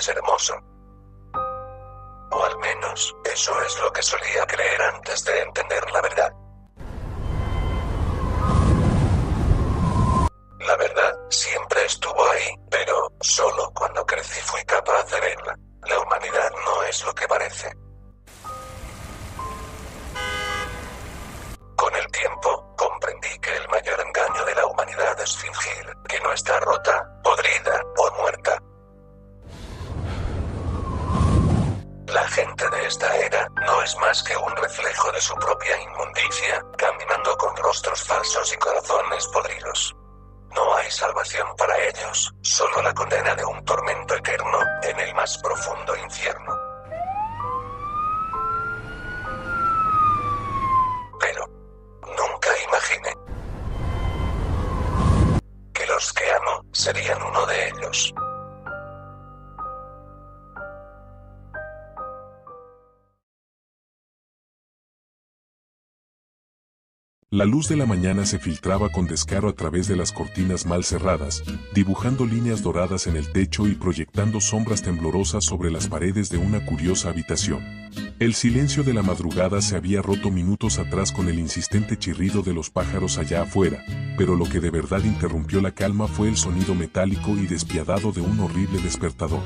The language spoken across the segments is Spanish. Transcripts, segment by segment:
es hermoso. O al menos, eso es lo que solía creer antes de entender la verdad. La verdad siempre estuvo ahí, pero solo cuando crecí fui capaz de verla. La humanidad no es lo que parece. Con el tiempo, comprendí que el mayor engaño de la humanidad es fingir que no está rota, podrida o muerta. La gente de esta era no es más que un reflejo de su propia inmundicia, caminando con rostros falsos y corazones podridos. No hay salvación para ellos, solo la condena de un tormento eterno, en el más profundo infierno. Pero nunca imaginé que los que amo serían uno de ellos. La luz de la mañana se filtraba con descaro a través de las cortinas mal cerradas, dibujando líneas doradas en el techo y proyectando sombras temblorosas sobre las paredes de una curiosa habitación. El silencio de la madrugada se había roto minutos atrás con el insistente chirrido de los pájaros allá afuera, pero lo que de verdad interrumpió la calma fue el sonido metálico y despiadado de un horrible despertador.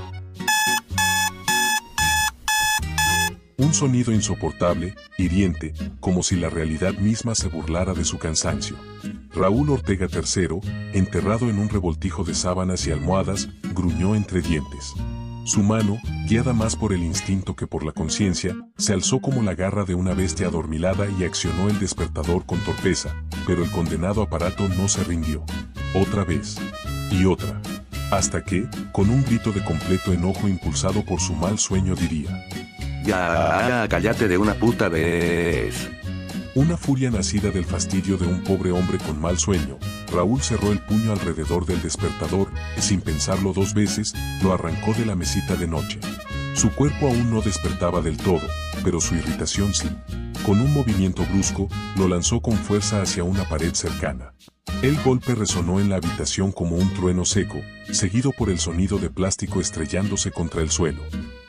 Un sonido insoportable, hiriente, como si la realidad misma se burlara de su cansancio. Raúl Ortega III, enterrado en un revoltijo de sábanas y almohadas, gruñó entre dientes. Su mano, guiada más por el instinto que por la conciencia, se alzó como la garra de una bestia adormilada y accionó el despertador con torpeza, pero el condenado aparato no se rindió. Otra vez. Y otra. Hasta que, con un grito de completo enojo impulsado por su mal sueño diría: ¡Ya, cállate de una puta vez! Una furia nacida del fastidio de un pobre hombre con mal sueño, Raúl cerró el puño alrededor del despertador y sin pensarlo dos veces, lo arrancó de la mesita de noche. Su cuerpo aún no despertaba del todo, pero su irritación sí. Con un movimiento brusco, lo lanzó con fuerza hacia una pared cercana. El golpe resonó en la habitación como un trueno seco, seguido por el sonido de plástico estrellándose contra el suelo.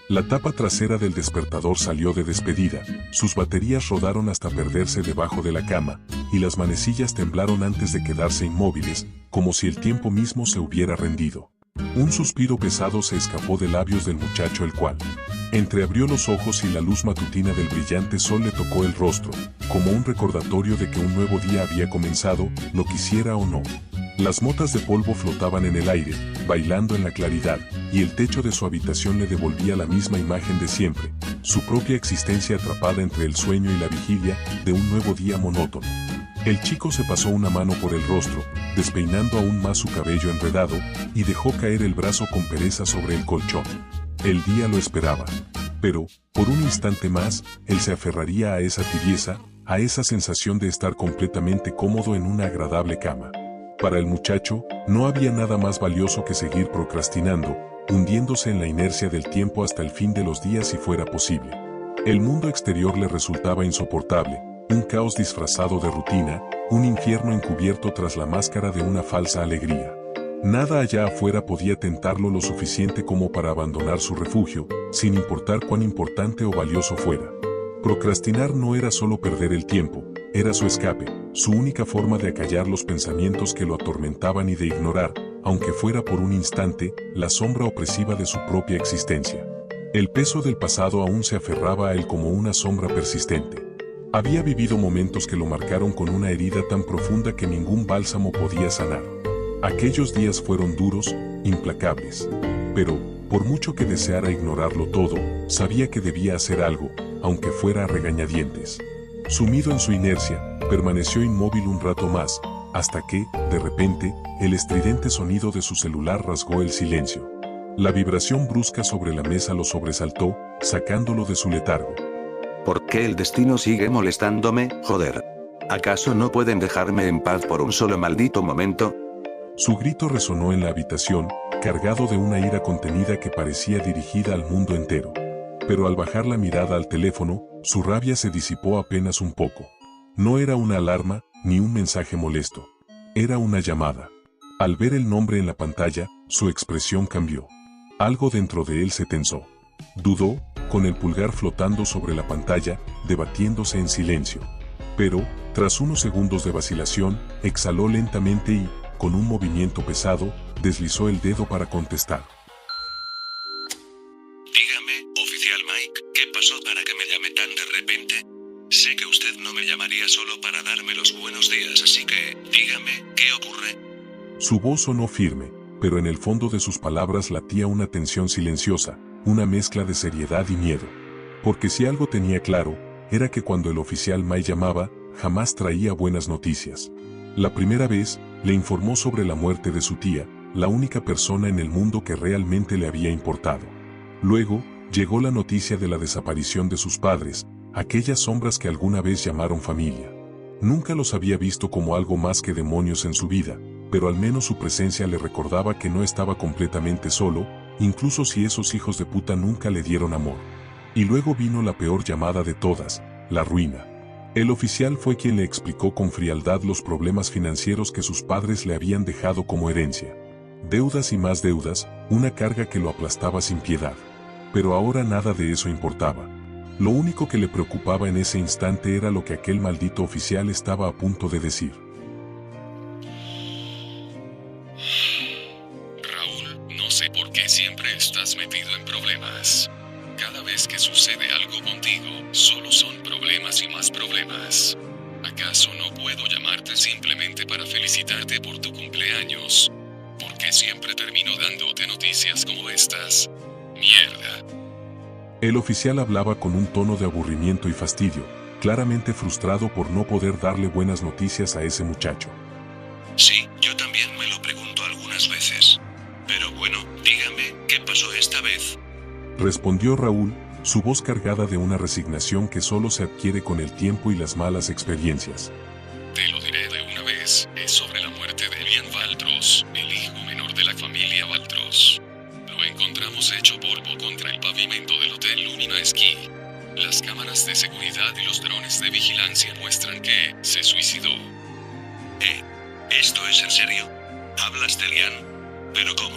La tapa trasera del despertador salió de despedida, sus baterías rodaron hasta perderse debajo de la cama, y las manecillas temblaron antes de quedarse inmóviles, como si el tiempo mismo se hubiera rendido. Un suspiro pesado se escapó de labios del muchacho, el cual entreabrió los ojos y la luz matutina del brillante sol le tocó el rostro, como un recordatorio de que un nuevo día había comenzado, lo quisiera o no. Las motas de polvo flotaban en el aire, bailando en la claridad, y el techo de su habitación le devolvía la misma imagen de siempre, su propia existencia atrapada entre el sueño y la vigilia de un nuevo día monótono. El chico se pasó una mano por el rostro, despeinando aún más su cabello enredado, y dejó caer el brazo con pereza sobre el colchón. El día lo esperaba. Pero, por un instante más, él se aferraría a esa tibieza, a esa sensación de estar completamente cómodo en una agradable cama. Para el muchacho, no había nada más valioso que seguir procrastinando, hundiéndose en la inercia del tiempo hasta el fin de los días si fuera posible. El mundo exterior le resultaba insoportable, un caos disfrazado de rutina, un infierno encubierto tras la máscara de una falsa alegría. Nada allá afuera podía tentarlo lo suficiente como para abandonar su refugio, sin importar cuán importante o valioso fuera. Procrastinar no era solo perder el tiempo, era su escape, su única forma de acallar los pensamientos que lo atormentaban y de ignorar, aunque fuera por un instante, la sombra opresiva de su propia existencia. El peso del pasado aún se aferraba a él como una sombra persistente. Había vivido momentos que lo marcaron con una herida tan profunda que ningún bálsamo podía sanar. Aquellos días fueron duros, implacables. Pero, por mucho que deseara ignorarlo todo, sabía que debía hacer algo, aunque fuera a regañadientes. Sumido en su inercia, permaneció inmóvil un rato más, hasta que, de repente, el estridente sonido de su celular rasgó el silencio. La vibración brusca sobre la mesa lo sobresaltó, sacándolo de su letargo. ¿Por qué el destino sigue molestándome, joder? ¿Acaso no pueden dejarme en paz por un solo maldito momento? Su grito resonó en la habitación, cargado de una ira contenida que parecía dirigida al mundo entero. Pero al bajar la mirada al teléfono, su rabia se disipó apenas un poco. No era una alarma, ni un mensaje molesto. Era una llamada. Al ver el nombre en la pantalla, su expresión cambió. Algo dentro de él se tensó. Dudó, con el pulgar flotando sobre la pantalla, debatiéndose en silencio. Pero, tras unos segundos de vacilación, exhaló lentamente y, con un movimiento pesado, deslizó el dedo para contestar. Dígame, oficial Mike, ¿qué pasó para que me llame tan de repente? Sé que usted no me llamaría solo para darme los buenos días, así que, dígame, ¿qué ocurre? Su voz sonó firme, pero en el fondo de sus palabras latía una tensión silenciosa, una mezcla de seriedad y miedo. Porque si algo tenía claro, era que cuando el oficial Mike llamaba, jamás traía buenas noticias. La primera vez, le informó sobre la muerte de su tía, la única persona en el mundo que realmente le había importado. Luego, llegó la noticia de la desaparición de sus padres, aquellas sombras que alguna vez llamaron familia. Nunca los había visto como algo más que demonios en su vida, pero al menos su presencia le recordaba que no estaba completamente solo, incluso si esos hijos de puta nunca le dieron amor. Y luego vino la peor llamada de todas, la ruina. El oficial fue quien le explicó con frialdad los problemas financieros que sus padres le habían dejado como herencia. Deudas y más deudas, una carga que lo aplastaba sin piedad. Pero ahora nada de eso importaba. Lo único que le preocupaba en ese instante era lo que aquel maldito oficial estaba a punto de decir. Raúl, no sé por qué siempre estás metido en problemas. Cada vez que sucede algo contigo, solo son problemas y más problemas. ¿Acaso no puedo llamarte simplemente para felicitarte por tu cumpleaños? ¿Por qué siempre termino dándote noticias como estas? Mierda. El oficial hablaba con un tono de aburrimiento y fastidio, claramente frustrado por no poder darle buenas noticias a ese muchacho. Sí, yo también me lo pregunto algunas veces. Pero bueno, dígame, ¿qué pasó esta vez? Respondió Raúl, su voz cargada de una resignación que solo se adquiere con el tiempo y las malas experiencias. Te lo diré de una vez, es sobre la muerte de Elian Valtros, el hijo menor de la familia Valtros. Lo encontramos hecho polvo contra el pavimento del Hotel Lumina Ski. Las cámaras de seguridad y los drones de vigilancia muestran que se suicidó. ¿Esto es en serio? ¿Hablas de Elian? ¿Pero cómo?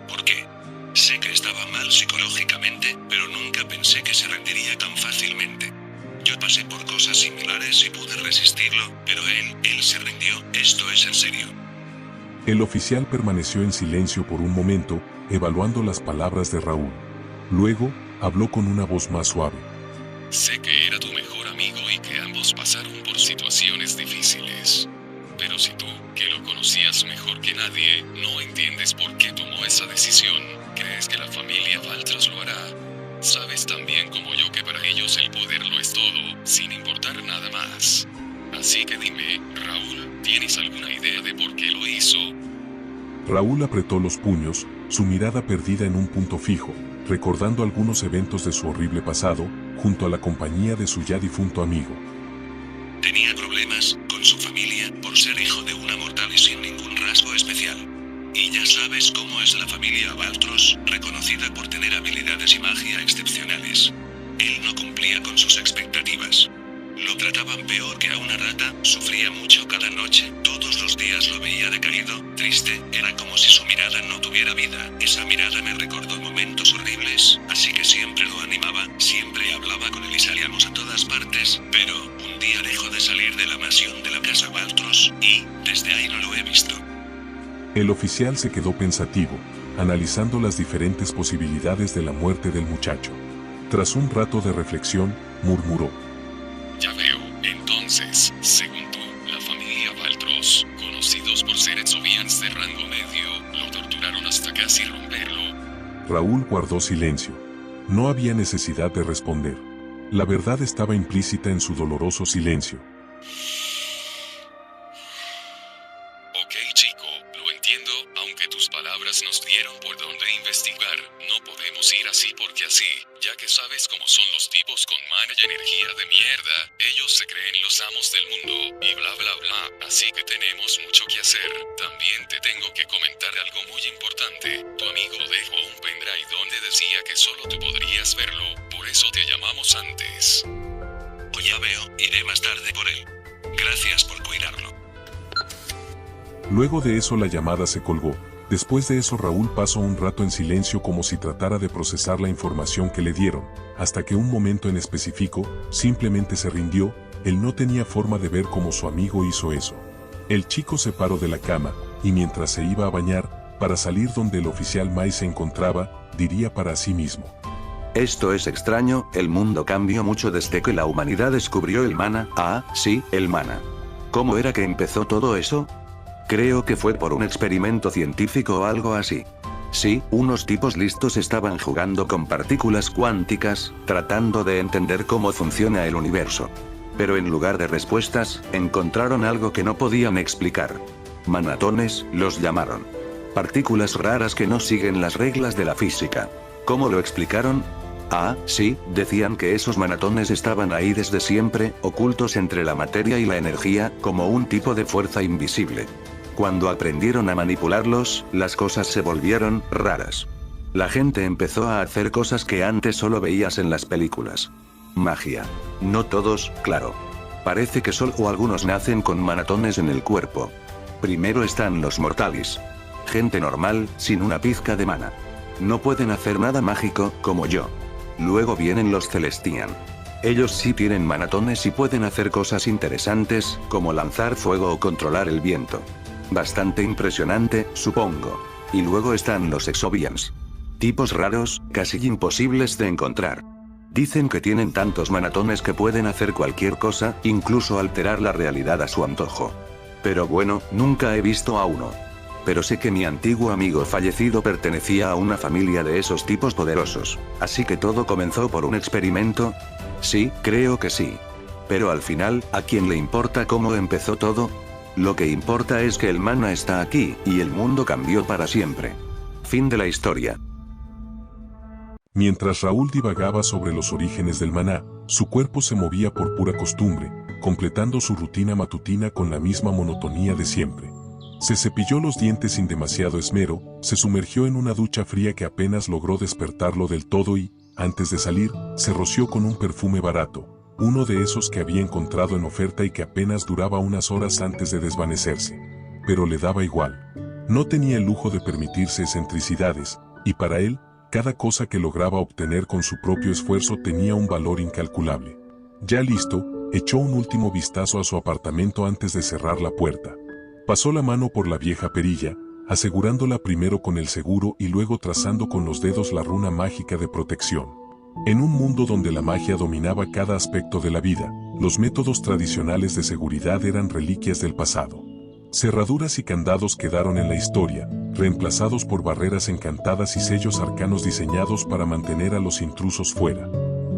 ¿Por qué? Sé que estaba mal psicológicamente, pero nunca pensé que se rendiría tan fácilmente. Yo pasé por cosas similares y pude resistirlo, pero él se rindió. ¿Esto es en serio? El oficial permaneció en silencio por un momento, evaluando las palabras de Raúl. Luego, habló con una voz más suave. Sé que era tu mejor amigo y que ambos pasaron por situaciones difíciles. Pero si tú, que lo conocías mejor que nadie, no entiendes por qué tomó esa decisión, crees que la familia Valtros lo hará. Sabes tan bien como yo que para ellos el poder lo es todo, sin importar nada más. Así que dime, Raúl, ¿tienes alguna idea de por qué lo hizo? Raúl apretó los puños, su mirada perdida en un punto fijo, recordando algunos eventos de su horrible pasado, junto a la compañía de su ya difunto amigo. Tenía problemas con su familia por ser hijo de una mortal y sin ningún rasgo especial. Y ya sabes cómo es la familia Valtros, reconocida por tener habilidades y magia excepcionales. Él no cumplía con sus expectativas. Lo trataban peor que a una rata, sufría mucho cada noche, todos los días lo veía decaído, triste, era como si su mirada no tuviera vida. Esa mirada me recordó momentos horribles, así que siempre lo animaba, siempre hablaba con él y salíamos a todas partes, pero un día dejó de salir de la mansión de la casa Valtros, y desde ahí no lo he visto. El oficial se quedó pensativo, analizando las diferentes posibilidades de la muerte del muchacho. Tras un rato de reflexión, murmuró. Ya veo, entonces, según tú, la familia Valtros, conocidos por ser exovians de rango medio, lo torturaron hasta casi romperlo. Raúl guardó silencio. No había necesidad de responder. La verdad estaba implícita en su doloroso silencio. Ok, chico, lo entiendo, aunque tus palabras nos dieron por dónde investigar, no podemos ir así porque así, ya que sabes cómo son los tipos con mana y energía de mierda, ellos se creen los amos del mundo, y bla bla bla, así que tenemos mucho que hacer. También te tengo que comentar algo muy importante, tu amigo dejó un pendrive donde decía que solo tú podrías verlo, por eso te llamamos antes. Pues ya veo, iré más tarde por él. Gracias por cuidarlo. Luego de eso la llamada se colgó. Después de eso Raúl pasó un rato en silencio como si tratara de procesar la información que le dieron, hasta que un momento en específico, simplemente se rindió. Él no tenía forma de ver cómo su amigo hizo eso. El chico se paró de la cama, y mientras se iba a bañar, para salir donde el oficial Mai se encontraba, diría para sí mismo: esto es extraño, el mundo cambió mucho desde que la humanidad descubrió el mana. Ah, sí, el mana. ¿Cómo era que empezó todo eso? Creo que fue por un experimento científico o algo así. Sí, unos tipos listos estaban jugando con partículas cuánticas, tratando de entender cómo funciona el universo. Pero en lugar de respuestas, encontraron algo que no podían explicar. Manatones, los llamaron. Partículas raras que no siguen las reglas de la física. ¿Cómo lo explicaron? Ah, sí, decían que esos manatones estaban ahí desde siempre, ocultos entre la materia y la energía, como un tipo de fuerza invisible. Cuando aprendieron a manipularlos, las cosas se volvieron raras. La gente empezó a hacer cosas que antes solo veías en las películas. Magia. No todos, claro. Parece que solo algunos nacen con manatones en el cuerpo. Primero están los mortales. Gente normal, sin una pizca de mana. No pueden hacer nada mágico, como yo. Luego vienen los celestian. Ellos sí tienen manatones y pueden hacer cosas interesantes, como lanzar fuego o controlar el viento. Bastante impresionante, supongo. Y luego están los exobians. Tipos raros, casi imposibles de encontrar. Dicen que tienen tantos manatones que pueden hacer cualquier cosa, incluso alterar la realidad a su antojo. Pero bueno, nunca he visto a uno. Pero sé que mi antiguo amigo fallecido pertenecía a una familia de esos tipos poderosos. Así que todo comenzó por un experimento. Sí, creo que sí. Pero al final, ¿a quién le importa cómo empezó todo? Lo que importa es que el mana está aquí, y el mundo cambió para siempre. Fin de la historia. Mientras Raúl divagaba sobre los orígenes del maná, su cuerpo se movía por pura costumbre, completando su rutina matutina con la misma monotonía de siempre. Se cepilló los dientes sin demasiado esmero, se sumergió en una ducha fría que apenas logró despertarlo del todo y, antes de salir, se roció con un perfume barato, uno de esos que había encontrado en oferta y que apenas duraba unas horas antes de desvanecerse. Pero le daba igual. No tenía el lujo de permitirse excentricidades, y para él, cada cosa que lograba obtener con su propio esfuerzo tenía un valor incalculable. Ya listo, echó un último vistazo a su apartamento antes de cerrar la puerta. Pasó la mano por la vieja perilla, asegurándola primero con el seguro y luego trazando con los dedos la runa mágica de protección. En un mundo donde la magia dominaba cada aspecto de la vida, los métodos tradicionales de seguridad eran reliquias del pasado. Cerraduras y candados quedaron en la historia, reemplazados por barreras encantadas y sellos arcanos diseñados para mantener a los intrusos fuera.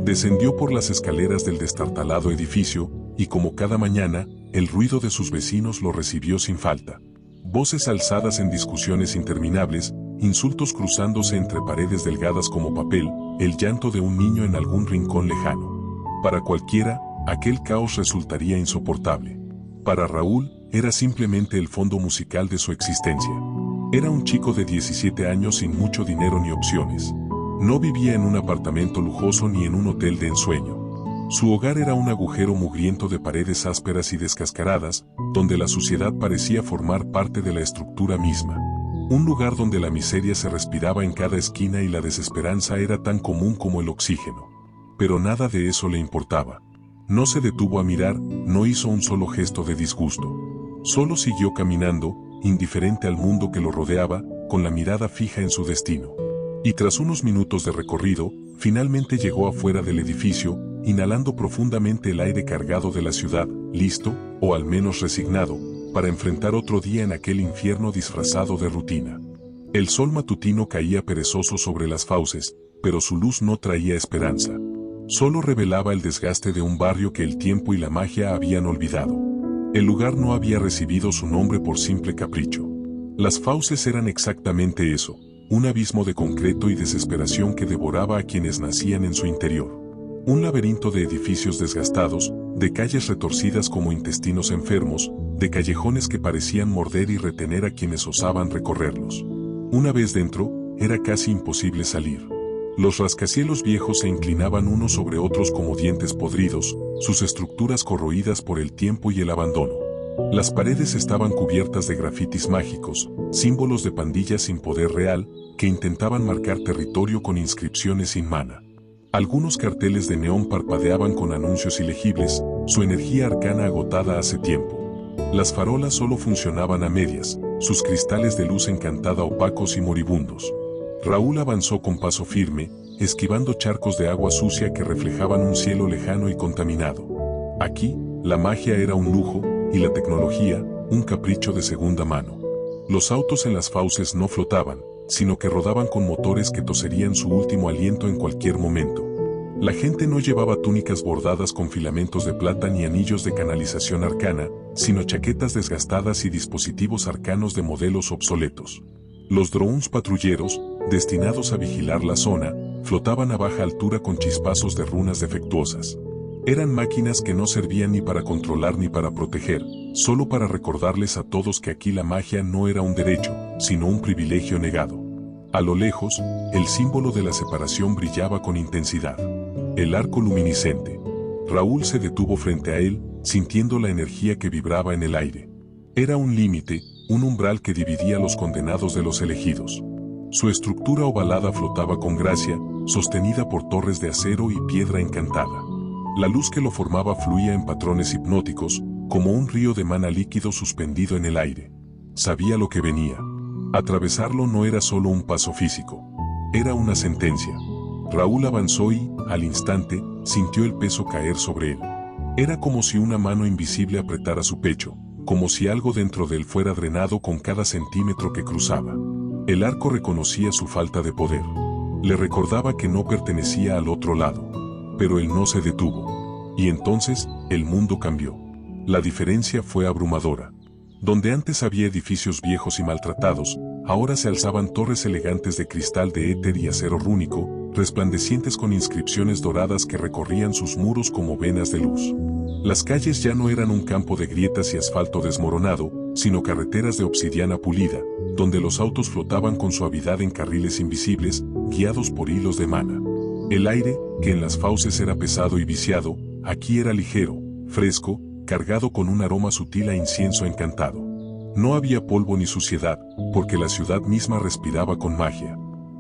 Descendió por las escaleras del destartalado edificio, y como cada mañana, el ruido de sus vecinos lo recibió sin falta. Voces alzadas en discusiones interminables, insultos cruzándose entre paredes delgadas como papel, el llanto de un niño en algún rincón lejano. Para cualquiera, aquel caos resultaría insoportable. Para Raúl, era simplemente el fondo musical de su existencia. Era un chico de 17 años sin mucho dinero ni opciones. No vivía en un apartamento lujoso ni en un hotel de ensueño. Su hogar era un agujero mugriento de paredes ásperas y descascaradas, donde la suciedad parecía formar parte de la estructura misma. Un lugar donde la miseria se respiraba en cada esquina y la desesperanza era tan común como el oxígeno. Pero nada de eso le importaba. No se detuvo a mirar, no hizo un solo gesto de disgusto. Solo siguió caminando, indiferente al mundo que lo rodeaba, con la mirada fija en su destino. Y tras unos minutos de recorrido, finalmente llegó afuera del edificio, inhalando profundamente el aire cargado de la ciudad, listo, o al menos resignado, para enfrentar otro día en aquel infierno disfrazado de rutina. El sol matutino caía perezoso sobre las fauces, pero su luz no traía esperanza. Solo revelaba el desgaste de un barrio que el tiempo y la magia habían olvidado. El lugar no había recibido su nombre por simple capricho. Las fauces eran exactamente eso, un abismo de concreto y desesperación que devoraba a quienes nacían en su interior. Un laberinto de edificios desgastados, de calles retorcidas como intestinos enfermos, de callejones que parecían morder y retener a quienes osaban recorrerlos. Una vez dentro, era casi imposible salir. Los rascacielos viejos se inclinaban unos sobre otros como dientes podridos, sus estructuras corroídas por el tiempo y el abandono. Las paredes estaban cubiertas de grafitis mágicos, símbolos de pandillas sin poder real, que intentaban marcar territorio con inscripciones sin mana. Algunos carteles de neón parpadeaban con anuncios ilegibles, su energía arcana agotada hace tiempo. Las farolas solo funcionaban a medias, sus cristales de luz encantada opacos y moribundos. Raúl avanzó con paso firme, esquivando charcos de agua sucia que reflejaban un cielo lejano y contaminado. Aquí, la magia era un lujo, y la tecnología, un capricho de segunda mano. Los autos en las fauces no flotaban, sino que rodaban con motores que toserían su último aliento en cualquier momento. La gente no llevaba túnicas bordadas con filamentos de plata ni anillos de canalización arcana, sino chaquetas desgastadas y dispositivos arcanos de modelos obsoletos. Los drones patrulleros, destinados a vigilar la zona, flotaban a baja altura con chispazos de runas defectuosas. Eran máquinas que no servían ni para controlar ni para proteger, solo para recordarles a todos que aquí la magia no era un derecho, sino un privilegio negado. A lo lejos, el símbolo de la separación brillaba con intensidad. El arco luminiscente. Raúl se detuvo frente a él, sintiendo la energía que vibraba en el aire. Era un límite, un umbral que dividía a los condenados de los elegidos. Su estructura ovalada flotaba con gracia, sostenida por torres de acero y piedra encantada. La luz que lo formaba fluía en patrones hipnóticos, como un río de mana líquido suspendido en el aire. Sabía lo que venía. Atravesarlo no era solo un paso físico. Era una sentencia. Raúl avanzó y, al instante, sintió el peso caer sobre él. Era como si una mano invisible apretara su pecho, como si algo dentro de él fuera drenado con cada centímetro que cruzaba. El arco reconocía su falta de poder. Le recordaba que no pertenecía al otro lado. Pero él no se detuvo. Y entonces, el mundo cambió. La diferencia fue abrumadora. Donde antes había edificios viejos y maltratados, ahora se alzaban torres elegantes de cristal de éter y acero rúnico, resplandecientes con inscripciones doradas que recorrían sus muros como venas de luz. Las calles ya no eran un campo de grietas y asfalto desmoronado, sino carreteras de obsidiana pulida, donde los autos flotaban con suavidad en carriles invisibles, guiados por hilos de mana. El aire, que en las fauces era pesado y viciado, aquí era ligero, fresco, cargado con un aroma sutil a incienso encantado. No había polvo ni suciedad, porque la ciudad misma respiraba con magia.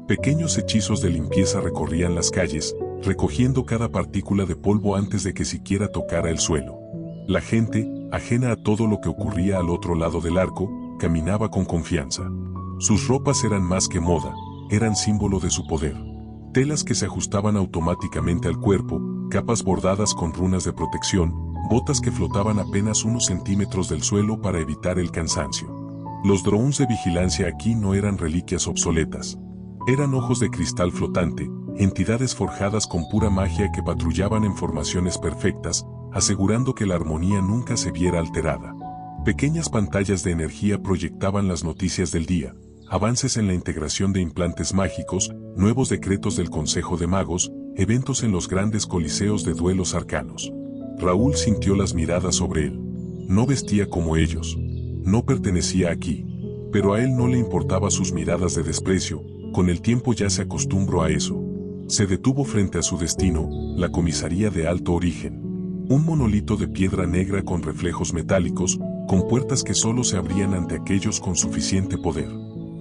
Pequeños hechizos de limpieza recorrían las calles, recogiendo cada partícula de polvo antes de que siquiera tocara el suelo. La gente, ajena a todo lo que ocurría al otro lado del arco, caminaba con confianza. Sus ropas eran más que moda, eran símbolo de su poder. Telas que se ajustaban automáticamente al cuerpo, capas bordadas con runas de protección, botas que flotaban apenas unos centímetros del suelo para evitar el cansancio. Los drones de vigilancia aquí no eran reliquias obsoletas. Eran ojos de cristal flotante, entidades forjadas con pura magia que patrullaban en formaciones perfectas, asegurando que la armonía nunca se viera alterada. Pequeñas pantallas de energía proyectaban las noticias del día, avances en la integración de implantes mágicos, nuevos decretos del Consejo de Magos, eventos en los grandes coliseos de duelos arcanos. Raúl sintió las miradas sobre él. No vestía como ellos. No pertenecía aquí. Pero a él no le importaba sus miradas de desprecio, con el tiempo ya se acostumbró a eso. Se detuvo frente a su destino, la comisaría de alto origen. Un monolito de piedra negra con reflejos metálicos, con puertas que solo se abrían ante aquellos con suficiente poder.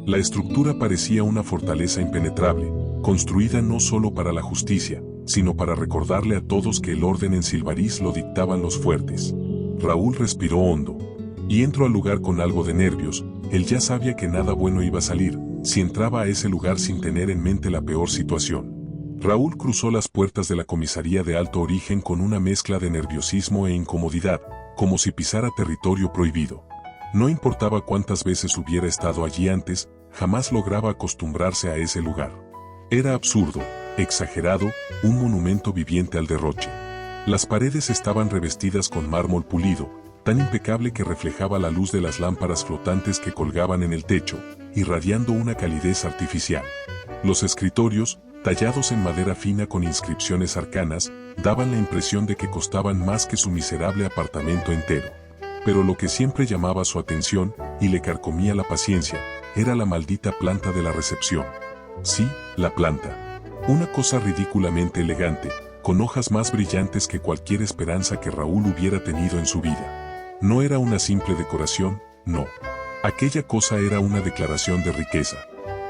La estructura parecía una fortaleza impenetrable, construida no solo para la justicia, sino para recordarle a todos que el orden en Silvarís lo dictaban los fuertes. Raúl respiró hondo. Y entró al lugar con algo de nervios, él ya sabía que nada bueno iba a salir, si entraba a ese lugar sin tener en mente la peor situación. Raúl cruzó las puertas de la comisaría de alto origen con una mezcla de nerviosismo e incomodidad, como si pisara territorio prohibido. No importaba cuántas veces hubiera estado allí antes, jamás lograba acostumbrarse a ese lugar. Era absurdo, exagerado, un monumento viviente al derroche. Las paredes estaban revestidas con mármol pulido, tan impecable que reflejaba la luz de las lámparas flotantes que colgaban en el techo, irradiando una calidez artificial. Los escritorios, tallados en madera fina con inscripciones arcanas, daban la impresión de que costaban más que su miserable apartamento entero. Pero lo que siempre llamaba su atención, y le carcomía la paciencia, era la maldita planta de la recepción. Sí, la planta. Una cosa ridículamente elegante, con hojas más brillantes que cualquier esperanza que Raúl hubiera tenido en su vida. No era una simple decoración, no. Aquella cosa era una declaración de riqueza.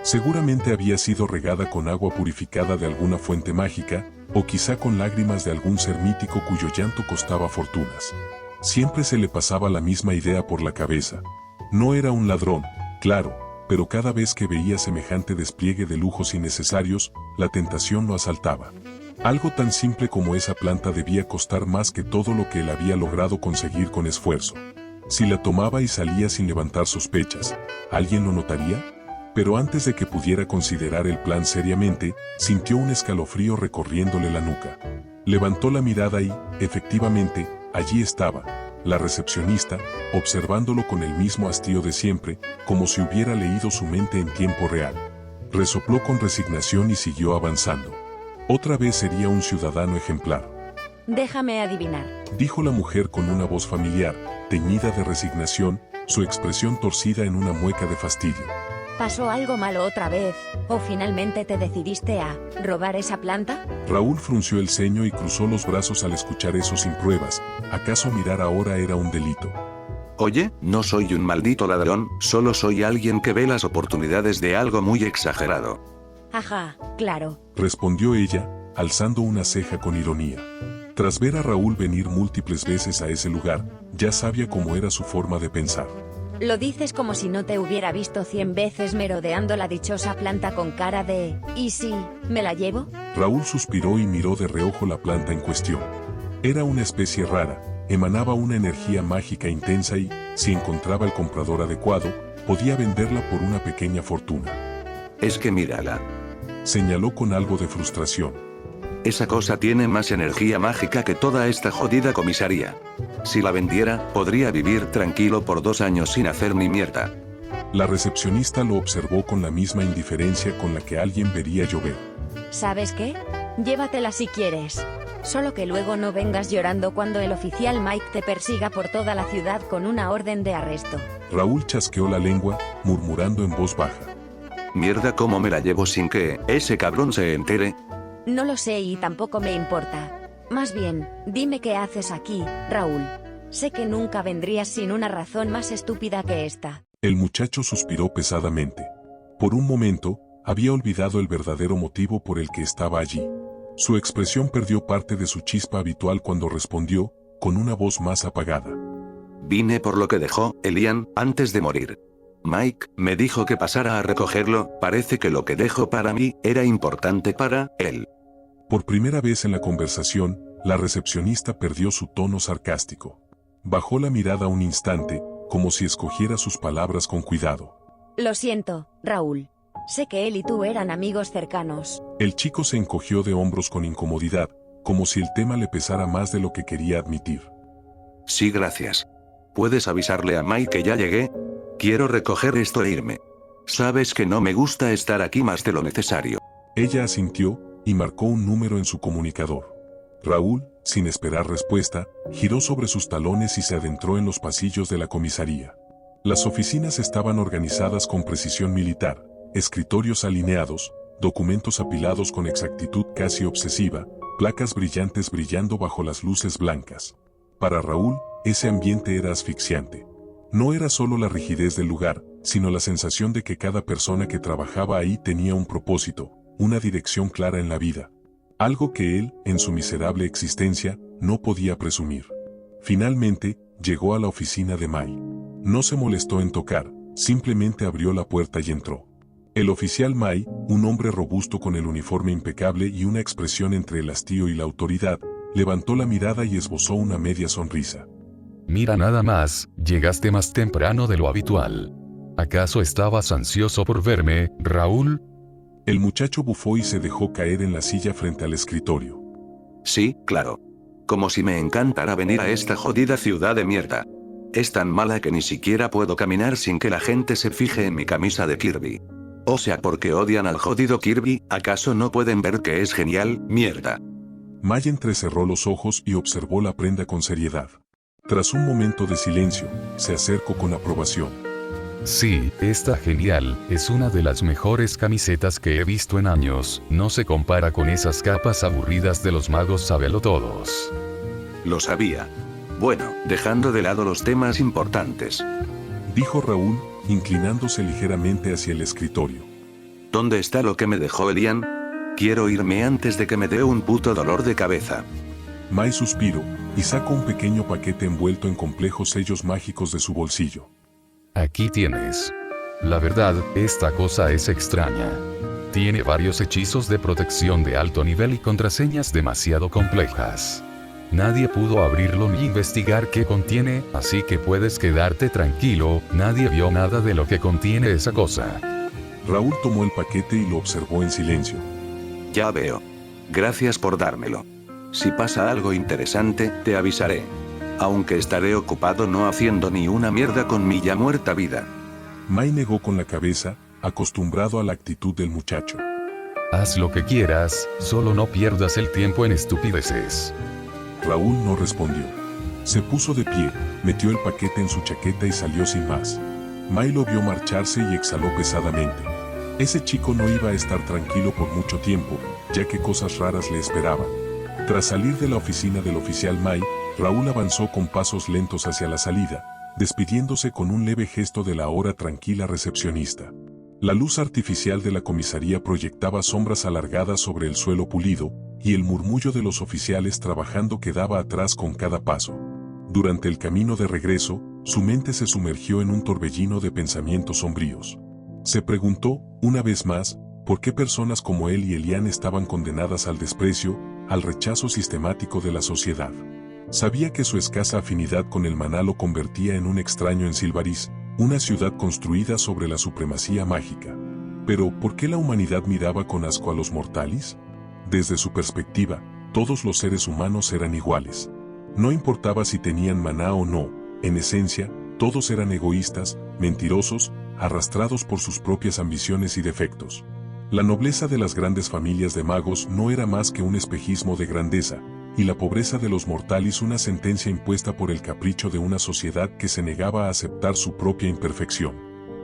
Seguramente había sido regada con agua purificada de alguna fuente mágica, o quizá con lágrimas de algún ser mítico cuyo llanto costaba fortunas. Siempre se le pasaba la misma idea por la cabeza. No era un ladrón, claro, pero cada vez que veía semejante despliegue de lujos innecesarios, la tentación lo asaltaba. Algo tan simple como esa planta debía costar más que todo lo que él había logrado conseguir con esfuerzo. Si la tomaba y salía sin levantar sospechas, ¿alguien lo notaría? Pero antes de que pudiera considerar el plan seriamente, sintió un escalofrío recorriéndole la nuca. Levantó la mirada y, efectivamente, allí estaba, la recepcionista, observándolo con el mismo hastío de siempre, como si hubiera leído su mente en tiempo real. Resopló con resignación y siguió avanzando. Otra vez sería un ciudadano ejemplar. Déjame adivinar, Dijo la mujer con una voz familiar, teñida de resignación, su expresión torcida en una mueca de fastidio. ¿pasó algo malo otra vez? ¿O finalmente te decidiste a robar esa planta? Raúl frunció el ceño y cruzó los brazos al escuchar eso sin pruebas. ¿Acaso mirar ahora era un delito? Oye, no soy un maldito ladrón, solo soy alguien que ve las oportunidades de algo muy exagerado. Ajá, claro. Respondió ella, alzando una ceja con ironía. Tras ver a Raúl venir múltiples veces a ese lugar, ya sabía cómo era su forma de pensar. Lo dices como si no te hubiera visto 100 veces merodeando la dichosa planta con cara de ¿y si me la llevo? Raúl suspiró y miró de reojo la planta en cuestión. Era una especie rara, emanaba una energía mágica intensa y, si encontraba el comprador adecuado, podía venderla por una pequeña fortuna. Es que mírala. Señaló con algo de frustración. Esa cosa tiene más energía mágica que toda esta jodida comisaría. Si la vendiera, podría vivir tranquilo por 2 años sin hacer ni mierda. La recepcionista lo observó con la misma indiferencia con la que alguien vería llover. ¿Sabes qué? Llévatela si quieres. Solo que luego no vengas llorando cuando el oficial Mike te persiga por toda la ciudad con una orden de arresto. Raúl chasqueó la lengua, murmurando en voz baja. Mierda, ¿cómo me la llevo sin que ese cabrón se entere? No lo sé y tampoco me importa. Más bien, dime qué haces aquí, Raúl. Sé que nunca vendrías sin una razón más estúpida que esta. El muchacho suspiró pesadamente. Por un momento, había olvidado el verdadero motivo por el que estaba allí. Su expresión perdió parte de su chispa habitual cuando respondió, con una voz más apagada. Vine por lo que dejó Elian antes de morir. Mike me dijo que pasara a recogerlo, parece que lo que dejó para mí era importante para él. Por primera vez en la conversación, la recepcionista perdió su tono sarcástico. Bajó la mirada un instante, como si escogiera sus palabras con cuidado. Lo siento, Raúl. Sé que él y tú eran amigos cercanos. El chico se encogió de hombros con incomodidad, como si el tema le pesara más de lo que quería admitir. Sí, gracias. ¿Puedes avisarle a Mike que ya llegué? Quiero recoger esto e irme. Sabes que no me gusta estar aquí más de lo necesario. Ella asintió, y marcó un número en su comunicador. Raúl, sin esperar respuesta, giró sobre sus talones y se adentró en los pasillos de la comisaría. Las oficinas estaban organizadas con precisión militar, escritorios alineados, documentos apilados con exactitud casi obsesiva, placas brillantes brillando bajo las luces blancas. Para Raúl, ese ambiente era asfixiante. No era solo la rigidez del lugar, sino la sensación de que cada persona que trabajaba ahí tenía un propósito, una dirección clara en la vida. Algo que él, en su miserable existencia, no podía presumir. Finalmente, llegó a la oficina de Mai. No se molestó en tocar, simplemente abrió la puerta y entró. El oficial Mai, un hombre robusto con el uniforme impecable y una expresión entre el hastío y la autoridad, levantó la mirada y esbozó una media sonrisa. Mira nada más, llegaste más temprano de lo habitual. ¿Acaso estabas ansioso por verme, Raúl? El muchacho bufó y se dejó caer en la silla frente al escritorio. Sí, claro. Como si me encantara venir a esta jodida ciudad de mierda. Es tan mala que ni siquiera puedo caminar sin que la gente se fije en mi camisa de Kirby. O sea, porque odian al jodido Kirby, ¿acaso no pueden ver que es genial, mierda? May entrecerró los ojos y observó la prenda con seriedad. Tras un momento de silencio, se acercó con aprobación. Sí, está genial, es una de las mejores camisetas que he visto en años, no se compara con esas capas aburridas de los magos sabelotodos. Lo sabía. Bueno, dejando de lado los temas importantes. Dijo Raúl, inclinándose ligeramente hacia el escritorio. ¿Dónde está lo que me dejó Elian? Quiero irme antes de que me dé un puto dolor de cabeza. Mai suspiró, y sacó un pequeño paquete envuelto en complejos sellos mágicos de su bolsillo. Aquí tienes. La verdad, esta cosa es extraña. Tiene varios hechizos de protección de alto nivel y contraseñas demasiado complejas. Nadie pudo abrirlo ni investigar qué contiene, así que puedes quedarte tranquilo, nadie vio nada de lo que contiene esa cosa. Raúl tomó el paquete y lo observó en silencio. Ya veo. Gracias por dármelo. Si pasa algo interesante, te avisaré. Aunque estaré ocupado no haciendo ni una mierda con mi ya muerta vida. Mai negó con la cabeza, acostumbrado a la actitud del muchacho. Haz lo que quieras, solo no pierdas el tiempo en estupideces. Raúl no respondió. Se puso de pie, metió el paquete en su chaqueta y salió sin más. Mai lo vio marcharse y exhaló pesadamente. Ese chico no iba a estar tranquilo por mucho tiempo, ya que cosas raras le esperaban. Tras salir de la oficina del oficial Mai, Raúl avanzó con pasos lentos hacia la salida, despidiéndose con un leve gesto de la ahora tranquila recepcionista. La luz artificial de la comisaría proyectaba sombras alargadas sobre el suelo pulido, y el murmullo de los oficiales trabajando quedaba atrás con cada paso. Durante el camino de regreso, su mente se sumergió en un torbellino de pensamientos sombríos. Se preguntó, una vez más, por qué personas como él y Elian estaban condenadas al desprecio, al rechazo sistemático de la sociedad. Sabía que su escasa afinidad con el maná lo convertía en un extraño en Silvaris, una ciudad construida sobre la supremacía mágica. Pero, ¿por qué la humanidad miraba con asco a los mortales? Desde su perspectiva, todos los seres humanos eran iguales. No importaba si tenían maná o no, en esencia, todos eran egoístas, mentirosos, arrastrados por sus propias ambiciones y defectos. La nobleza de las grandes familias de magos no era más que un espejismo de grandeza, y la pobreza de los mortales una sentencia impuesta por el capricho de una sociedad que se negaba a aceptar su propia imperfección.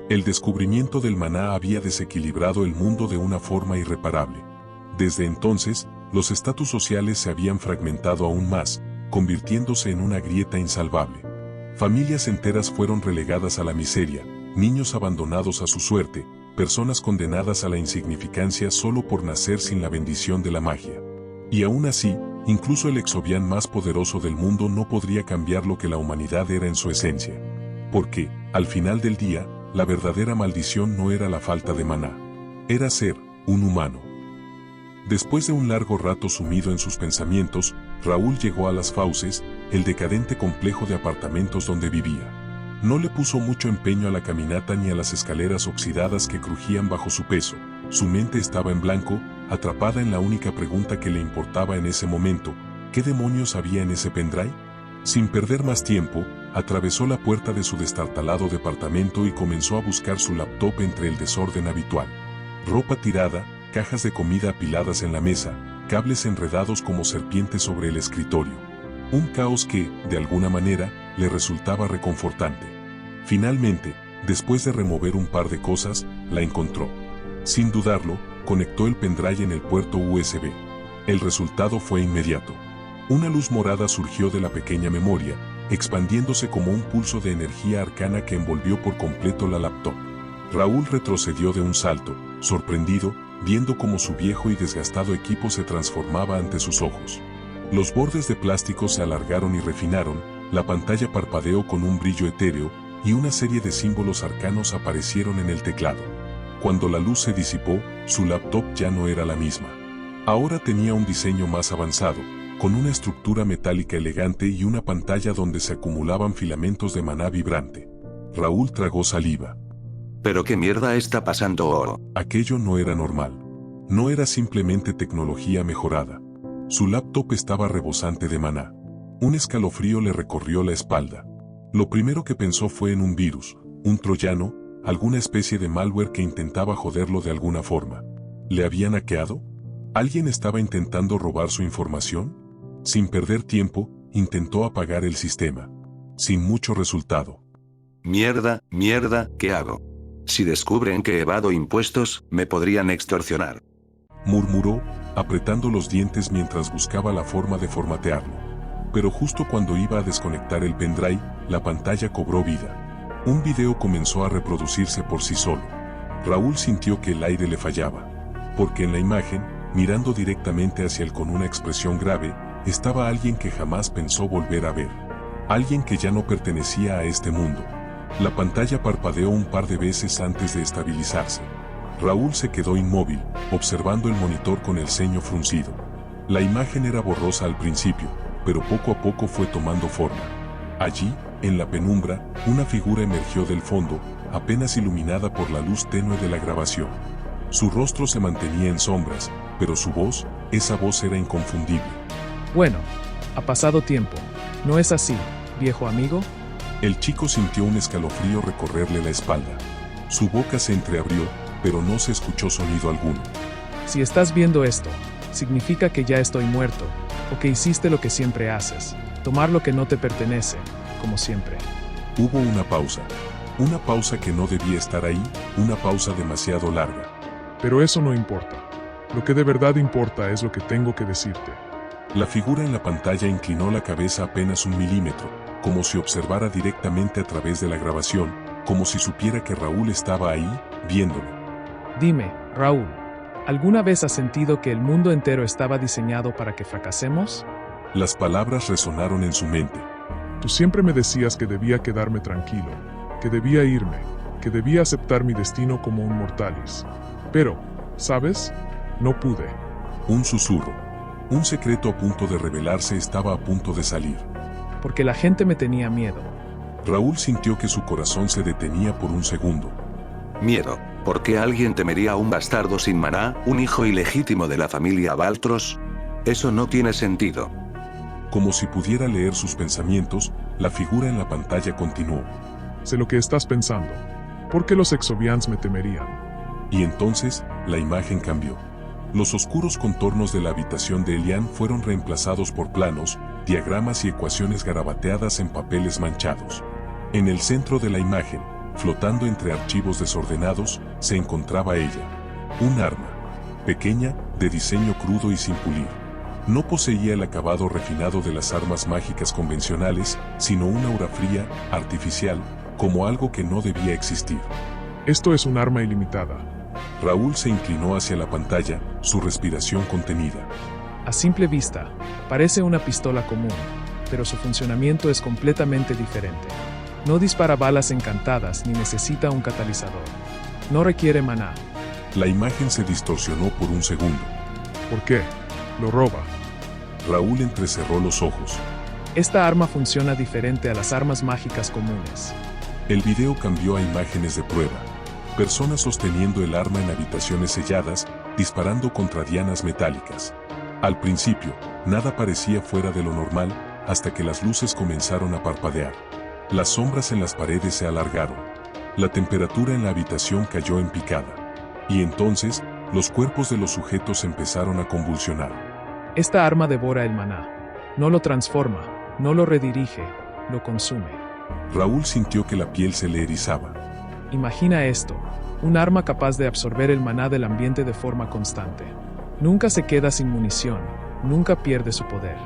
El descubrimiento del maná había desequilibrado el mundo de una forma irreparable. Desde entonces, los estatus sociales se habían fragmentado aún más, convirtiéndose en una grieta insalvable. Familias enteras fueron relegadas a la miseria, niños abandonados a su suerte, personas condenadas a la insignificancia solo por nacer sin la bendición de la magia. Y aún así, incluso el exobián más poderoso del mundo no podría cambiar lo que la humanidad era en su esencia. Porque, al final del día, la verdadera maldición no era la falta de maná. Era ser un humano. Después de un largo rato sumido en sus pensamientos, Raúl llegó a Las Fauces, el decadente complejo de apartamentos donde vivía. No le puso mucho empeño a la caminata ni a las escaleras oxidadas que crujían bajo su peso. Su mente estaba en blanco, atrapada en la única pregunta que le importaba en ese momento: ¿qué demonios había en ese pendrive? Sin perder más tiempo, atravesó la puerta de su destartalado departamento y comenzó a buscar su laptop entre el desorden habitual. Ropa tirada, cajas de comida apiladas en la mesa, cables enredados como serpientes sobre el escritorio. Un caos que, de alguna manera, le resultaba reconfortante. Finalmente, después de remover un par de cosas, la encontró. Sin dudarlo, conectó el pendrive en el puerto USB. El resultado fue inmediato. Una luz morada surgió de la pequeña memoria, expandiéndose como un pulso de energía arcana que envolvió por completo la laptop. Raúl retrocedió de un salto, sorprendido, viendo cómo su viejo y desgastado equipo se transformaba ante sus ojos. Los bordes de plástico se alargaron y refinaron, la pantalla parpadeó con un brillo etéreo, y una serie de símbolos arcanos aparecieron en el teclado. Cuando la luz se disipó, su laptop ya no era la misma. Ahora tenía un diseño más avanzado, con una estructura metálica elegante y una pantalla donde se acumulaban filamentos de maná vibrante. Raúl tragó saliva. ¿Pero qué mierda está pasando, Oro? Aquello no era normal. No era simplemente tecnología mejorada. Su laptop estaba rebosante de maná. Un escalofrío le recorrió la espalda. Lo primero que pensó fue en un virus, un troyano, alguna especie de malware que intentaba joderlo de alguna forma. ¿Le habían hackeado? ¿Alguien estaba intentando robar su información? Sin perder tiempo, intentó apagar el sistema. Sin mucho resultado. Mierda, ¿qué hago? Si descubren que evado impuestos, me podrían extorsionar. Murmuró, apretando los dientes mientras buscaba la forma de formatearlo. Pero justo cuando iba a desconectar el pendrive, la pantalla cobró vida. Un video comenzó a reproducirse por sí solo. Raúl sintió que el aire le fallaba, porque en la imagen, mirando directamente hacia él con una expresión grave, estaba alguien que jamás pensó volver a ver. Alguien que ya no pertenecía a este mundo. La pantalla parpadeó un par de veces antes de estabilizarse. Raúl se quedó inmóvil, observando el monitor con el ceño fruncido. La imagen era borrosa al principio, pero poco a poco fue tomando forma. Allí, en la penumbra, una figura emergió del fondo, apenas iluminada por la luz tenue de la grabación. Su rostro se mantenía en sombras, pero su voz, esa voz era inconfundible. Bueno, ha pasado tiempo. ¿No es así, viejo amigo? El chico sintió un escalofrío recorrerle la espalda. Su boca se entreabrió, pero no se escuchó sonido alguno. Si estás viendo esto, significa que ya estoy muerto, o que hiciste lo que siempre haces, tomar lo que no te pertenece, como siempre. Hubo una pausa que no debía estar ahí, una pausa demasiado larga. Pero eso no importa. Lo que de verdad importa es lo que tengo que decirte. La figura en la pantalla inclinó la cabeza apenas 1 milímetro, como si observara directamente a través de la grabación, como si supiera que Raúl estaba ahí, viéndolo. Dime, Raúl, ¿alguna vez has sentido que el mundo entero estaba diseñado para que fracasemos? Las palabras resonaron en su mente. Tú siempre me decías que debía quedarme tranquilo, que debía irme, que debía aceptar mi destino como un mortalis. Pero, ¿sabes? No pude. Un susurro. Un secreto a punto de revelarse estaba a punto de salir. Porque la gente me tenía miedo. Raúl sintió que su corazón se detenía por un segundo. Miedo. ¿Por qué alguien temería a un bastardo sin maná, un hijo ilegítimo de la familia Baltros? Eso no tiene sentido. Como si pudiera leer sus pensamientos, la figura en la pantalla continuó. Sé lo que estás pensando. ¿Por qué los exovians me temerían? Y entonces, la imagen cambió. Los oscuros contornos de la habitación de Elian fueron reemplazados por planos, diagramas y ecuaciones garabateadas en papeles manchados. En el centro de la imagen, flotando entre archivos desordenados, se encontraba ella. Un arma. Pequeña, de diseño crudo y sin pulir. No poseía el acabado refinado de las armas mágicas convencionales, sino una aura fría, artificial, como algo que no debía existir. Esto es un arma ilimitada. Raúl se inclinó hacia la pantalla, su respiración contenida. A simple vista, parece una pistola común, pero su funcionamiento es completamente diferente. No dispara balas encantadas ni necesita un catalizador. No requiere maná. La imagen se distorsionó por un segundo. ¿Por qué? Lo roba. Raúl entrecerró los ojos. Esta arma funciona diferente a las armas mágicas comunes. El video cambió a imágenes de prueba. Personas sosteniendo el arma en habitaciones selladas, disparando contra dianas metálicas. Al principio, nada parecía fuera de lo normal, hasta que las luces comenzaron a parpadear. Las sombras en las paredes se alargaron. La temperatura en la habitación cayó en picada. Y entonces, los cuerpos de los sujetos empezaron a convulsionar. Esta arma devora el maná. No lo transforma, no lo redirige, lo consume. Raúl sintió que la piel se le erizaba. Imagina esto, un arma capaz de absorber el maná del ambiente de forma constante. Nunca se queda sin munición, nunca pierde su poder.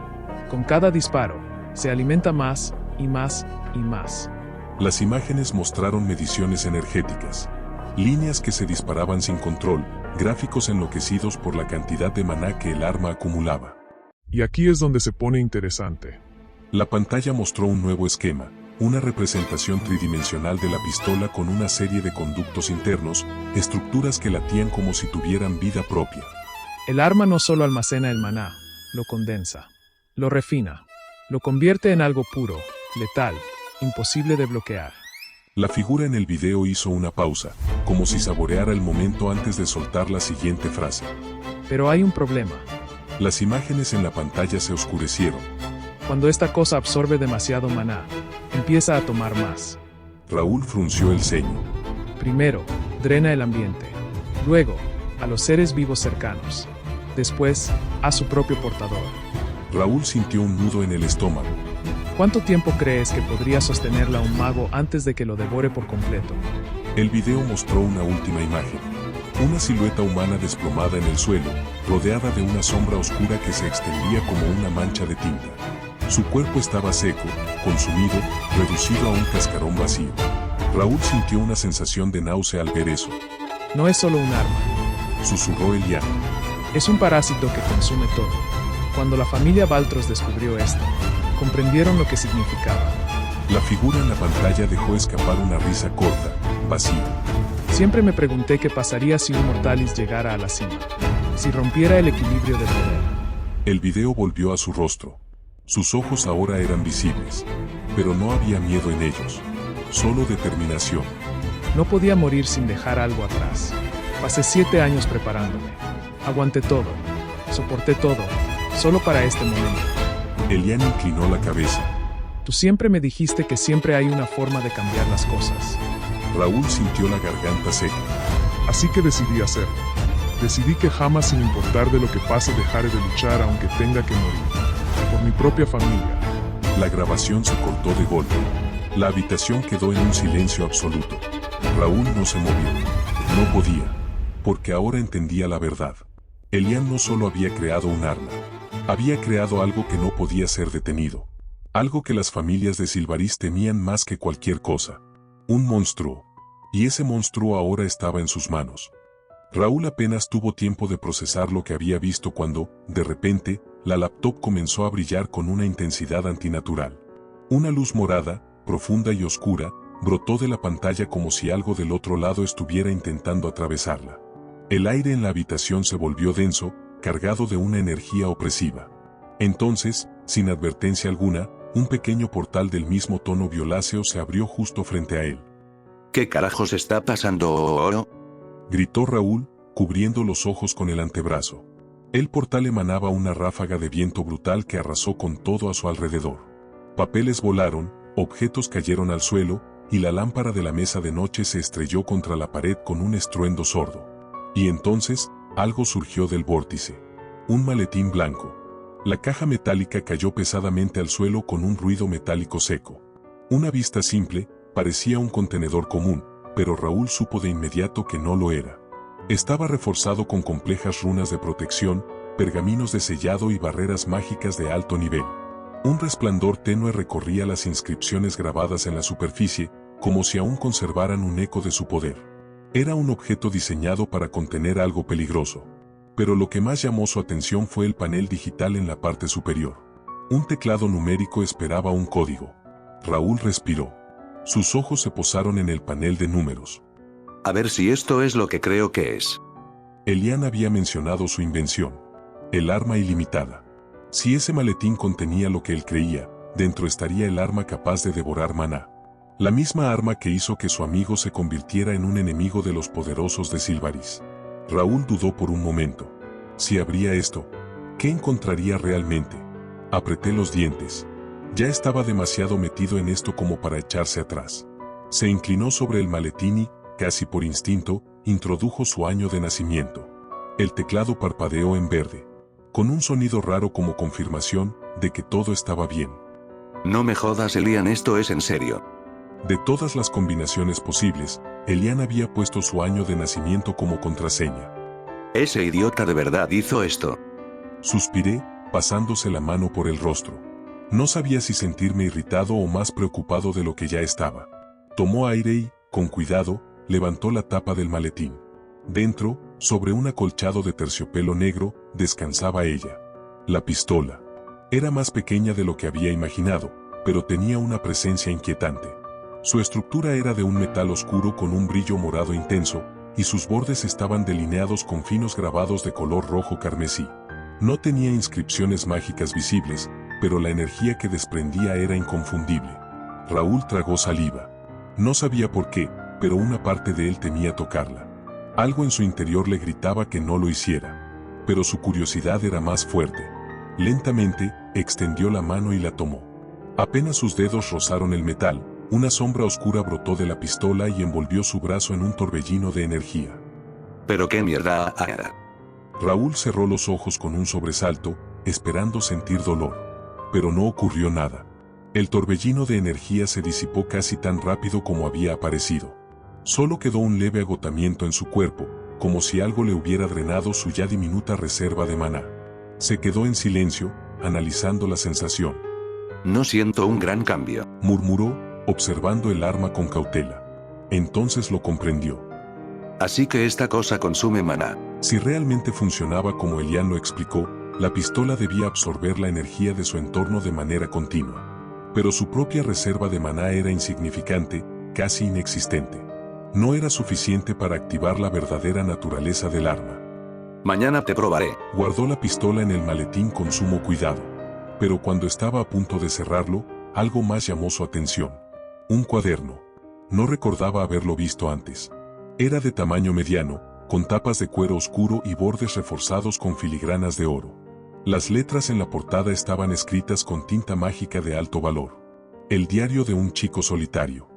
Con cada disparo, se alimenta más y más y más. Las imágenes mostraron mediciones energéticas. Líneas que se disparaban sin control, gráficos enloquecidos por la cantidad de maná que el arma acumulaba. Y aquí es donde se pone interesante. La pantalla mostró un nuevo esquema, una representación tridimensional de la pistola con una serie de conductos internos, estructuras que latían como si tuvieran vida propia. El arma no solo almacena el maná, lo condensa, lo refina, lo convierte en algo puro, letal, imposible de bloquear. La figura en el video hizo una pausa, como si saboreara el momento antes de soltar la siguiente frase. Pero hay un problema. Las imágenes en la pantalla se oscurecieron. Cuando esta cosa absorbe demasiado maná, empieza a tomar más. Raúl frunció el ceño. Primero, drena el ambiente. Luego, a los seres vivos cercanos. Después, a su propio portador. Raúl sintió un nudo en el estómago. ¿Cuánto tiempo crees que podría sostenerla un mago antes de que lo devore por completo? El video mostró una última imagen. Una silueta humana desplomada en el suelo, rodeada de una sombra oscura que se extendía como una mancha de tinta. Su cuerpo estaba seco, consumido, reducido a un cascarón vacío. Raúl sintió una sensación de náusea al ver eso. No es solo un arma. Susurró Eliana. Es un parásito que consume todo. Cuando la familia Baltros descubrió esto, comprendieron lo que significaba. La figura en la pantalla dejó escapar una risa corta, vacía. Siempre me pregunté qué pasaría si un Mortalis llegara a la cima. Si rompiera el equilibrio de poder. El video volvió a su rostro. Sus ojos ahora eran visibles. Pero no había miedo en ellos. Solo determinación. No podía morir sin dejar algo atrás. Pasé 7 años preparándome. Aguanté todo. Soporté todo. Solo para este momento. Eliana inclinó la cabeza. Tú siempre me dijiste que siempre hay una forma de cambiar las cosas. Raúl sintió la garganta seca. Así que decidí hacerlo. Decidí que jamás, sin importar de lo que pase, dejaré de luchar aunque tenga que morir. Por mi propia familia. La grabación se cortó de golpe. La habitación quedó en un silencio absoluto. Raúl no se movió. No podía. Porque ahora entendía la verdad. Elian no solo había creado un arma. Había creado algo que no podía ser detenido. Algo que las familias de Silvaris temían más que cualquier cosa. Un monstruo. Y ese monstruo ahora estaba en sus manos. Raúl apenas tuvo tiempo de procesar lo que había visto cuando, de repente, la laptop comenzó a brillar con una intensidad antinatural. Una luz morada, profunda y oscura, brotó de la pantalla como si algo del otro lado estuviera intentando atravesarla. El aire en la habitación se volvió denso, cargado de una energía opresiva. Entonces, sin advertencia alguna, un pequeño portal del mismo tono violáceo se abrió justo frente a él. ¿Qué carajos está pasando? Gritó Raúl, cubriendo los ojos con el antebrazo. El portal emanaba una ráfaga de viento brutal que arrasó con todo a su alrededor. Papeles volaron, objetos cayeron al suelo, y la lámpara de la mesa de noche se estrelló contra la pared con un estruendo sordo. Y entonces, algo surgió del vórtice. Un maletín blanco. La caja metálica cayó pesadamente al suelo con un ruido metálico seco. Una vista simple, parecía un contenedor común, pero Raúl supo de inmediato que no lo era. Estaba reforzado con complejas runas de protección, pergaminos de sellado y barreras mágicas de alto nivel. Un resplandor tenue recorría las inscripciones grabadas en la superficie, como si aún conservaran un eco de su poder. Era un objeto diseñado para contener algo peligroso. Pero lo que más llamó su atención fue el panel digital en la parte superior. Un teclado numérico esperaba un código. Raúl respiró. Sus ojos se posaron en el panel de números. A ver si esto es lo que creo que es. Elian había mencionado su invención. El arma ilimitada. Si ese maletín contenía lo que él creía, dentro estaría el arma capaz de devorar maná. La misma arma que hizo que su amigo se convirtiera en un enemigo de los poderosos de Silvaris. Raúl dudó por un momento. Si abría esto, ¿qué encontraría realmente? Apreté los dientes. Ya estaba demasiado metido en esto como para echarse atrás. Se inclinó sobre el maletín y, casi por instinto, introdujo su año de nacimiento. El teclado parpadeó en verde, con un sonido raro como confirmación de que todo estaba bien. No me jodas, Elian, esto es en serio. De todas las combinaciones posibles, Elian había puesto su año de nacimiento como contraseña. Ese idiota de verdad hizo esto. Suspiré, pasándose la mano por el rostro. No sabía si sentirme irritado o más preocupado de lo que ya estaba. Tomó aire y, con cuidado, levantó la tapa del maletín. Dentro, sobre un acolchado de terciopelo negro, descansaba ella. La pistola. Era más pequeña de lo que había imaginado, pero tenía una presencia inquietante. Su estructura era de un metal oscuro con un brillo morado intenso, y sus bordes estaban delineados con finos grabados de color rojo carmesí. No tenía inscripciones mágicas visibles, pero la energía que desprendía era inconfundible. Raúl tragó saliva. No sabía por qué, pero una parte de él temía tocarla. Algo en su interior le gritaba que no lo hiciera. Pero su curiosidad era más fuerte. Lentamente, extendió la mano y la tomó. Apenas sus dedos rozaron el metal, una sombra oscura brotó de la pistola y envolvió su brazo en un torbellino de energía. ¿Pero qué mierda? Raúl cerró los ojos con un sobresalto, esperando sentir dolor. Pero no ocurrió nada. El torbellino de energía se disipó casi tan rápido como había aparecido. Solo quedó un leve agotamiento en su cuerpo, como si algo le hubiera drenado su ya diminuta reserva de maná. Se quedó en silencio, analizando la sensación. No siento un gran cambio, murmuró, observando el arma con cautela. Entonces lo comprendió. Así que esta cosa consume maná. Si realmente funcionaba como Elian lo explicó, la pistola debía absorber la energía de su entorno de manera continua. Pero su propia reserva de maná era insignificante, casi inexistente. No era suficiente para activar la verdadera naturaleza del arma. Mañana te probaré. Guardó la pistola en el maletín con sumo cuidado. Pero cuando estaba a punto de cerrarlo, algo más llamó su atención. Un cuaderno. No recordaba haberlo visto antes. Era de tamaño mediano, con tapas de cuero oscuro y bordes reforzados con filigranas de oro. Las letras en la portada estaban escritas con tinta mágica de alto valor. El diario de un chico solitario.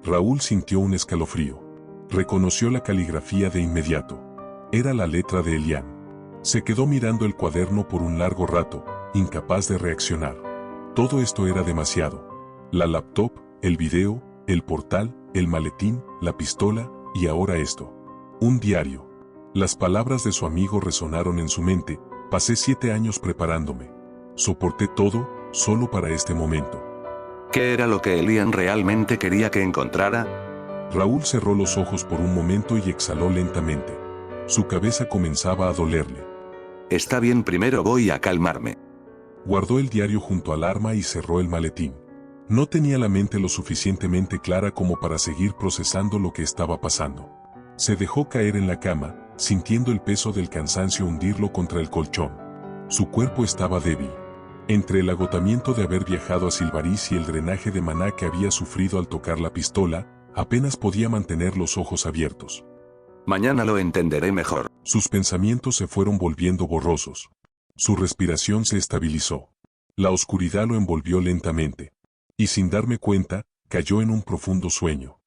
Raúl sintió un escalofrío. Reconoció la caligrafía de inmediato. Era la letra de Elian. Se quedó mirando el cuaderno por un largo rato, incapaz de reaccionar. Todo esto era demasiado. La laptop, el video, el portal, el maletín, la pistola, y ahora esto. Un diario. Las palabras de su amigo resonaron en su mente. Pasé 7 años preparándome. Soporté todo, solo para este momento. ¿Qué era lo que Elian realmente quería que encontrara? Raúl cerró los ojos por un momento y exhaló lentamente. Su cabeza comenzaba a dolerle. Está bien, primero voy a calmarme. Guardó el diario junto al arma y cerró el maletín. No tenía la mente lo suficientemente clara como para seguir procesando lo que estaba pasando. Se dejó caer en la cama, sintiendo el peso del cansancio hundirlo contra el colchón. Su cuerpo estaba débil. Entre el agotamiento de haber viajado a Silvarís y el drenaje de maná que había sufrido al tocar la pistola, apenas podía mantener los ojos abiertos. Mañana lo entenderé mejor. Sus pensamientos se fueron volviendo borrosos. Su respiración se estabilizó. La oscuridad lo envolvió lentamente. Y sin darme cuenta, cayó en un profundo sueño.